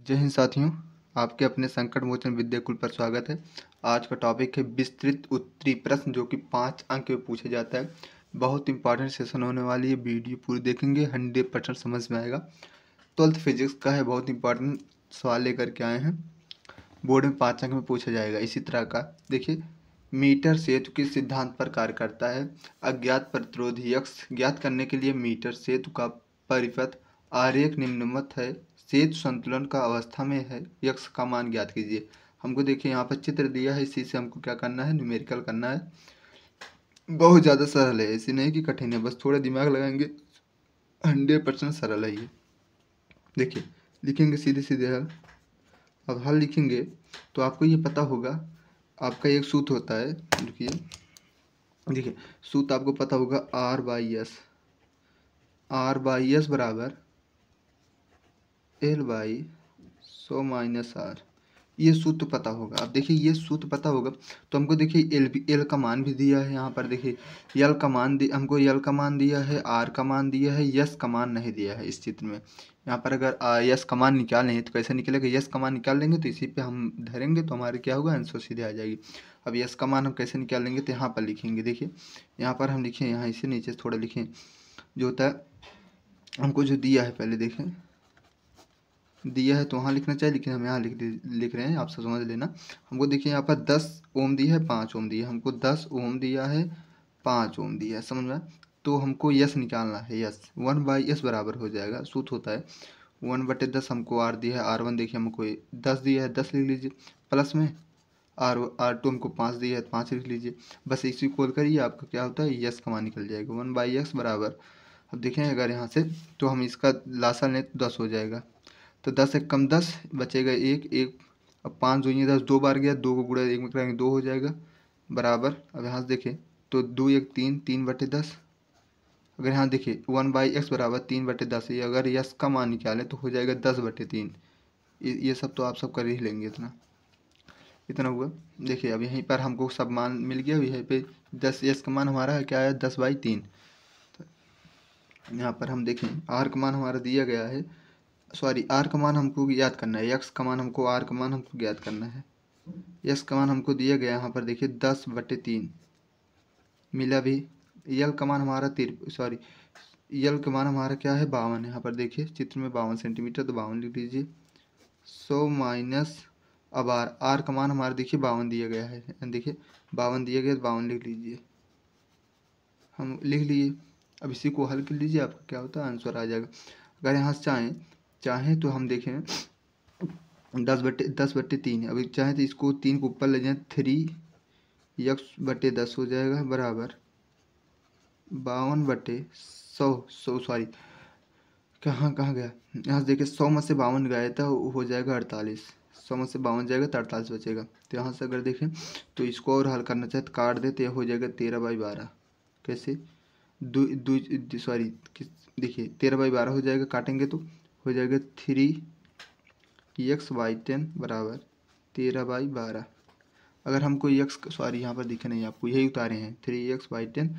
जय हिंद साथियों, आपके अपने संकट मोचन विद्याकुल पर स्वागत है। आज का टॉपिक है विस्तृत उत्तरी प्रश्न, जो कि 5 अंक में पूछा जाता है। बहुत इंपॉर्टेंट सेशन होने वाली है, वीडियो पूरी देखेंगे 100% समझ में आएगा। 12th फिजिक्स का है, बहुत इंपॉर्टेंट सवाल लेकर के आए हैं। बोर्ड में 5 अंक में पूछा जाएगा। इसी तरह का देखिए, मीटर सेतु किस सिद्धांत पर कार्य करता है? अज्ञात प्रतिरोधी यक्स ज्ञात करने के लिए मीटर सेतु का परिपथ आरेख निम्नवत है। सेतु संतुलन का अवस्था में है, यक्स का मान ज्ञात कीजिए। हमको देखिए यहाँ पर चित्र दिया है, इसी से हमको क्या करना है, न्यूमेरिकल करना है। बहुत ज़्यादा सरल है, ऐसी नहीं कि कठिन है, बस थोड़ा दिमाग लगाएंगे 100% सरल है ये। देखिए लिखेंगे सीधे सीधे हल। अब हल लिखेंगे तो आपको ये पता होगा, आपका एक सूत्र होता है। देखिए सूत्र आपको पता होगा, R/S बराबर L/100 - R। ये सूत्र पता होगा। अब देखिए ये सूत्र पता होगा तो हमको देखिए एल का मान भी दिया है यहाँ पर। देखिए यल का मान हमको यल का मान दिया है, आर का मान दिया है, यस का मान नहीं दिया है इस चित्र में। यहाँ पर अगर यस का मान निकालें तो कैसे निकलेगा? यस का मान निकाल लेंगे तो इसी पे हम धरेंगे तो हमारे क्या होगा, आंसर सीधे आ जाएगी। अब यस का मान हम कैसे निकालेंगे तो यहाँ पर लिखेंगे। देखिए यहाँ पर हम लिखें, यहाँ इसे नीचे थोड़ा लिखें, जो होता है हमको जो दिया है, पहले देखें दिया है तो वहाँ लिखना चाहिए, लेकिन हम यहाँ लिख रहे हैं, आप सब समझ लेना। हमको देखिए यहाँ पर 10 ओम दिया है, 5 ओम दिया है। हमको 10 ओम दिया है, 5 ओम दिया है, समझ में? तो हमको यस निकालना है। यस 1/S बराबर हो जाएगा, सूत्र होता है 1/10। हमको आर दिया है, R1 देखिए हमको 10 दिया है, 10 लिख लीजिए, प्लस में R2 हमको 5 दिया है, 5 लिख लीजिए। बस इसी को खोल करिए, आपका क्या होता है, यस का मान निकल जाएगा। 1/X बराबर, अब देखें अगर यहाँ से तो हम इसका लासा लें तो 10 हो जाएगा, तो 10 एक कम 10 बचेगा, एक। अब 5 दूनी 10, 2 बार गया, 2 को गुणा 1 में कराएंगे 2 हो जाएगा, बराबर। अब यहाँ से देखें तो 2 1 3, 3/10। अगर यहाँ देखिए 1/X बराबर 3/10, ये अगर यस का मान निकालें तो हो जाएगा 10/3। ये सब तो आप सब कर ही लेंगे, इतना हुआ। देखिए अब यहीं पर हमको सब मान मिल गया। यहीं पे 10 यस का मान हमारा है, क्या है, 10/3। यहाँ पर हम देखें आर का मान हमारा दिया गया है, सॉरी आर का मान हमको याद करना है, यक्स का मान हमको, आर का मान हमको याद करना है। यक्स का मान हमको दिया गया यहाँ पर, देखिए 10/3 मिला भी। यल का मान हमारा यल का मान हमारा क्या है, 52। यहाँ पर देखिए चित्र में 52 सेंटीमीटर, तो 52 लिख लीजिए। 100 माइनस, अब आर का मान हमारा देखिए 52 दिया गया है, देखिए 52 दिया गया, 52 लिख लीजिए, हम लिख लिए। अब इसी को हल कर लीजिए, आपका क्या होता है, आंसर आ जाएगा। अगर यहाँ से चाहें तो हम देखें 10/3 है। अभी चाहें तो इसको 3 को ऊपर ले जाएं, 3x/10 हो जाएगा, बराबर 52/100। सॉरी कहाँ गया, यहाँ से देखिए 100 में से 52 गया था, हो जाएगा 48। 100 में से 52 जाएगा तो 48 बचेगा। तो यहाँ से अगर देखें तो इसको और हल करना चाहे तो काट दे, तो यह हो जाएगा 13/12। कैसे देखिए 13/12 हो जाएगा, काटेंगे तो हो जाएगा 3x/10 बराबर 13/12। अगर हमको यहाँ पर दिखे नहीं, आपको यही उतारे हैं, 3x/10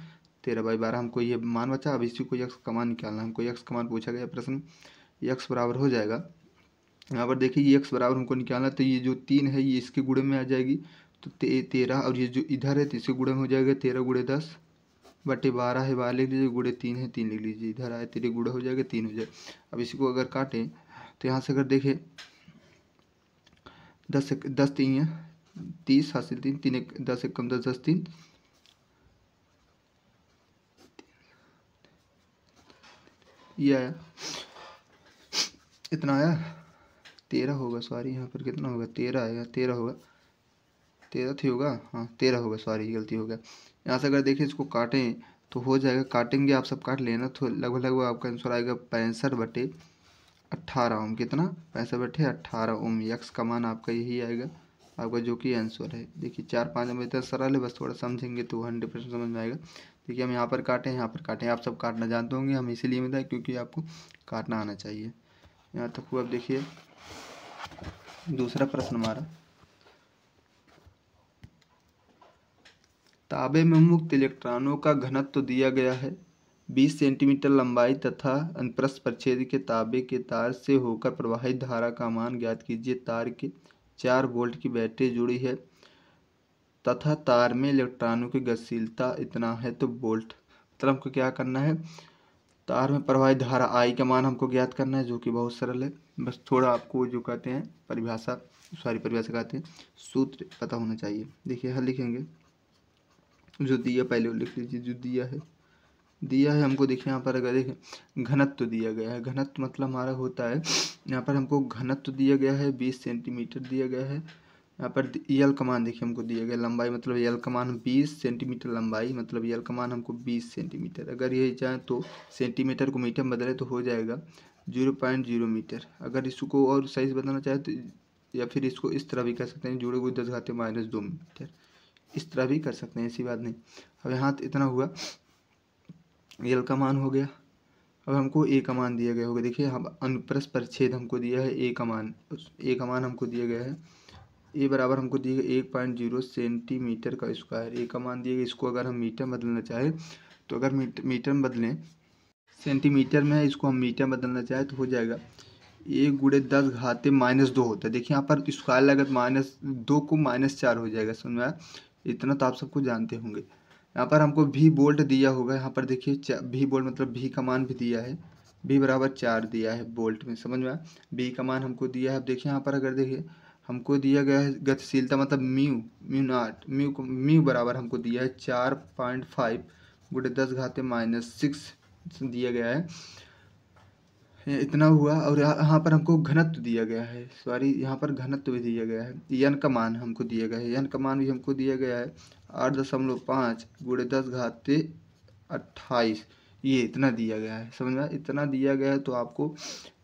13/12। हमको ये मान बचा। अब इसी को यक्स का मान निकालना है, हमको यक्स का मान पूछा गया प्रश्न। यक्स बराबर हो जाएगा, यहाँ पर देखिए यक्स बराबर हमको निकालना, तो ये जो 3 है ये इसके गुणे में आ जाएगी, तो 13, और ये जो इधर है तो इसके गुणे में हो जाएगा, 13 × 10/12 है, 12 लिख लीजिए, गुणे 3 है, 3 लिख लीजिए, इधर आए 3 गुणे हो जाएगा, 3 हो जाएगा। अब इसी को अगर काटें तो यहाँ से अगर देखें 10 3 है 30 हासिल 3, 3 1 10 1 कम 10 10 3, ये आया, इतना आया, 13 होगा, सॉरी यहाँ पर कितना होगा, 13 आएगा, 13 होगा, 13 थी होगा, हाँ 13 होगा, सॉरी गलती हो गया। यहाँ से अगर देखिए इसको काटें तो हो जाएगा, काटेंगे आप सब काट लेना, तो लगभग आपका आंसर आएगा 65/18 ओम। कितना, 65/18 ओम। यक्स का मान आपका यही आएगा, आपका जो कि आंसर है। देखिए 4-5 में इतना सरल है, बस थोड़ा समझेंगे तो 100% समझ में आएगा। देखिए हम यहाँ पर काटें, यहाँ पर काटें, आप सब काटना जानते होंगे, हम इसीलिए बताएं क्योंकि आपको काटना आना चाहिए। यहाँ तक हुआ। अब देखिए दूसरा प्रश्न हमारा, तांबे में मुक्त इलेक्ट्रॉनों का घनत्व तो दिया गया है, 20 सेंटीमीटर लंबाई तथा अनुप्रस्थ परिच्छेद के तांबे के तार से होकर प्रवाहित धारा का मान ज्ञात कीजिए। तार के 4 वोल्ट की बैटरी जुड़ी है तथा तार में इलेक्ट्रॉनों की गतिशीलता इतना है तो वोल्ट, मतलब हमको क्या करना है, तार में प्रवाहित धारा आई का मान हमको ज्ञात करना है, जो कि बहुत सरल है। बस थोड़ा आपको जो कहते हैं परिभाषा कहते हैं सूत्र पता होना चाहिए। देखिए हल लिखेंगे, जो दिया पहले वो लिख लीजिए। जो दिया है हमको, देखिए यहाँ पर अगर देखें घनत्व दिया गया है, घनत्व मतलब हमारा होता है, यहाँ पर हमको घनत्व दिया गया है 20 सेंटीमीटर दिया गया है। यहाँ पर यल का मान देखिए हमको दिया गया, लंबाई मतलब यल का मान 20 सेंटीमीटर, लंबाई मतलब यल का मान हमको 20 सेंटीमीटर। अगर ये चाहे तो सेंटीमीटर को मीटर में बदले तो हो जाएगा 0.0 मीटर। अगर इसको और सही से बताना चाहे तो, या फिर इसको इस तरह भी कर सकते हैं, जोड़े हुए 10⁻² मीटर, इस तरह भी कर सकते हैं, ऐसी बात नहीं। अब यहाँ इतना हुआ, यल का मान हो गया। अब हमको ए का मान दिया गया होगा। देखिए हम अनुप्रस्थ परिच्छेद हमको दिया है ए का मान, ए का मान हमको दिया गया है, ए बराबर हमको दिया गया 1.0 सेंटीमीटर का स्क्वायर। ए का मान दिया गया, इसको अगर हम मीटर में बदलना चाहें तो अगर मीटर में बदलें, सेंटीमीटर में है, इसको हम मीटर में बदलना चाहें तो हो जाएगा 1×10⁻² होता है। देखिए यहाँ पर स्क्वायर लगत -2 को -4 हो जाएगा, समझ में आया? इतना तो आप सबको जानते होंगे। यहाँ पर हमको भी वोल्ट दिया होगा, यहाँ पर देखिए भी वोल्ट मतलब भी का मान भी दिया है, भी बराबर 4 दिया है वोल्ट में, समझ में आया? भी का मान हमको दिया है। अब देखिए यहाँ पर अगर देखिए हमको दिया गया है गतिशीलता मतलब म्यू बराबर हमको दिया है 4.5 × 10⁻6 दिया गया है, इतना हुआ। और यहाँ पर हमको घनत्व दिया गया है, सॉरी यहाँ पर घनत्व भी दिया गया है, यन का मान हमको दिया गया है, यन का मान भी हमको दिया गया है 8.5 × 10⁻28, ये इतना दिया गया है, समझ में? इतना दिया गया है तो आपको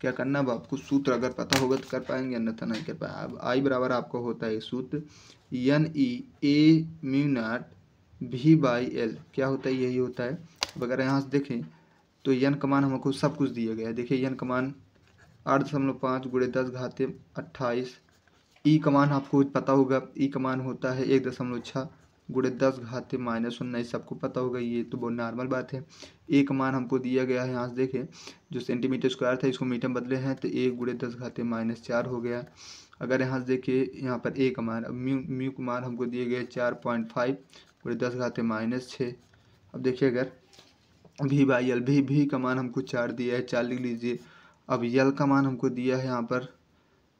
क्या करना, अब आपको सूत्र अगर पता होगा तो कर पाएंगे, अन्यथा नहीं कर पाए। अब आई बराबर आपका होता है सूत्र NE/A/μ0 क्या होता है, यही होता है। अब अगर यहाँ से देखें तो यन का मान हमको सब कुछ दिया गया है। देखिए यन का मान 8.5 × 10⁻28, ई का मान आपको पता होगा, ई का मान होता है 1.6 × 10⁻19, सबको पता होगा, ये तो बहुत नॉर्मल बात है। ए का मान हमको दिया गया है, यहाँ से देखें जो सेंटीमीटर स्क्वायर था इसको मीटर में बदले हैं तो 1×10⁻4 हो गया। अगर यहाँ से देखिए यहाँ पर ए का मान, अब म्यू का मान हमको दिए गए 4.5 × 10⁻6। अब देखिए अगर भी/यल, भी का मान हमको 4 दिया है, 4 लिख लीजिए। अब यल का मान हमको दिया है यहाँ पर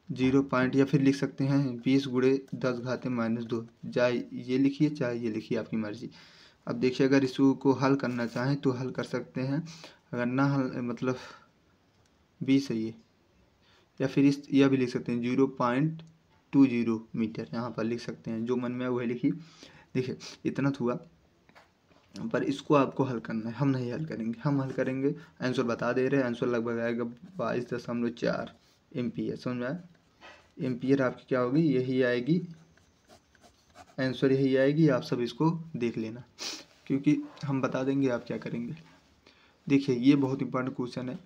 0 पॉइंट, या फिर लिख सकते हैं 20 × 10⁻², चाहे ये लिखिए चाहे ये लिखिए, आपकी मर्जी। अब देखिए अगर इसको हल करना चाहें तो हल कर सकते हैं, अगर ना हल मतलब 20 है ये, या फिर यह भी लिख सकते हैं 0.20 मीटर, यहाँ पर लिख सकते हैं, जो मन में है वही लिखिए। देखिए इतना तो हुआ, पर इसको आपको हल करना है, हम नहीं हल करेंगे, हम हल करेंगे, आंसर बता दे रहे हैं, आंसर लगभग आएगा 22.4 एम्पियर, समझ में आया? एम्पियर आपकी क्या होगी, यही आएगी, आंसर यही आएगी। आप सब इसको देख लेना, क्योंकि हम बता देंगे, आप क्या करेंगे। देखिए ये बहुत इंपॉर्टेंट क्वेश्चन है।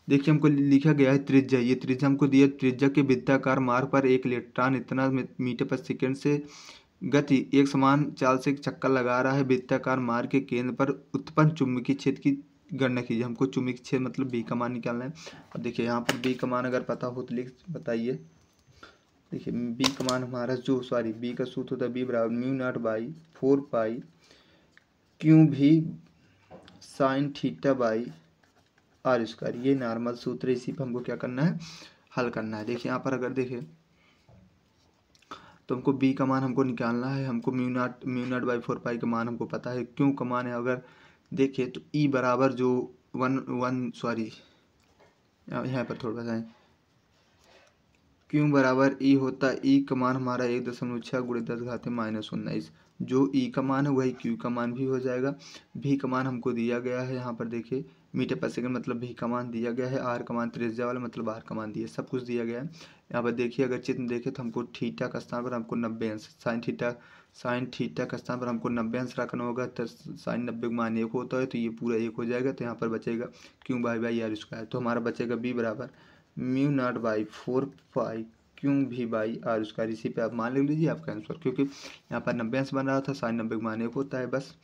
देखिए हमको लिखा गया है त्रिज्या, ये त्रिज्या हमको दिया, त्रिज्या के वृत्ताकार मार्ग पर एक इलेक्ट्रॉन इतना मीटर/सेकंड से गति एक समान चाल से चक्कर लगा रहा है। वृत्ताकार मार्ग के केंद्र पर उत्पन्न चुंबकीय क्षेत्र की गणना कीजिए। हमको चुंबकीय क्षेत्र मतलब बी का मान निकालना है। अब देखिए यहाँ पर बी का मान अगर पता हो तो लिख बताइए। देखिए बी का मान हमारा बी का सूत्र होता है बी बराबर μ0/4π Q sin θ/r²। ये नॉर्मल सूत्र है, इसी पर हमको क्या करना है, हल करना है। देखिए यहाँ पर अगर देखें तो हमको बी का मान हमको निकालना है, हमको μ0/4π का मान हमको पता है, क्यों का मान है अगर देखें तो ई बराबर जो यहाँ पर थोड़ा सा क्यों बराबर ई होता है, ई का मान हमारा 1.6 × 10⁻19, जो ई का मान है वही क्यू का मान भी हो जाएगा। भी का मान हमको दिया गया है, यहाँ पर देखिए मीटर/सेकंड मतलब भी का मान दिया गया है, आर का मान त्रिज्या वाला मतलब आर का मान दिया, सब कुछ दिया गया है। यहाँ पर देखिए अगर चित्र देखें तो हमको थीटा का स्थान पर हमको 90 अंश, साइन थीटा का स्थान पर हमको 90 अंश रखना होगा, तो साइन 90 का मान 1 होता है तो ये पूरा 1 हो जाएगा, तो यहाँ पर बचेगा Q/r²। तो हमारा बचेगा बी बराबर μ0/4π Q/r²। इसी पे आप मान ले लीजिए आपका आंसर, क्योंकि यहाँ पर 90 अंश बन रहा था, साइन 90 का मान 1 होता है, बस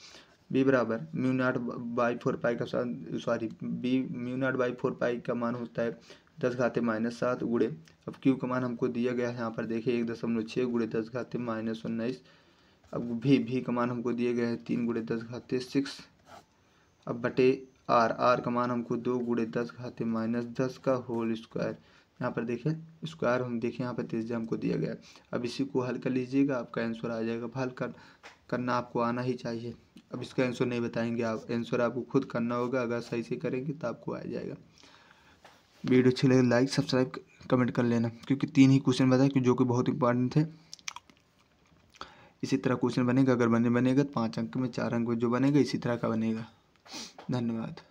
बी बराबर म्यू नॉट बाई 4 पाई का sorry b mu not by 4 pi का मान होता है 10⁻⁷ गुणे, अब क्यू का मान हमको दिया गया है यहाँ पर देखिए 1.6 गुणे 10⁻⁹। अब भी का मान हमको दिया गया है 3 गुणे 10⁻6। अब बटे आर का मान हमको 2 गुणे 10⁻10 का होल स्क्वायर। यहाँ पर देखिए स्क्वायर हम देखिए यहाँ पर त्रिज्या हमको दिया गया है। अब इसी को हल कर लीजिएगा, आपका आंसर आ जाएगा। हल करना आपको आना ही चाहिए। अब इसका आंसर नहीं बताएंगे आप, आंसर आपको खुद करना होगा। अगर सही से करेंगे तो आपको आ जाएगा। वीडियो अच्छी लगे लाइक सब्सक्राइब कमेंट कर लेना, क्योंकि 3 ही क्वेश्चन बताए कि जो कि बहुत इंपॉर्टेंट थे। इसी तरह क्वेश्चन बनेगा, अगर बनेगा 5 अंक में 4 अंक में जो बनेगा इसी तरह का बनेगा। धन्यवाद।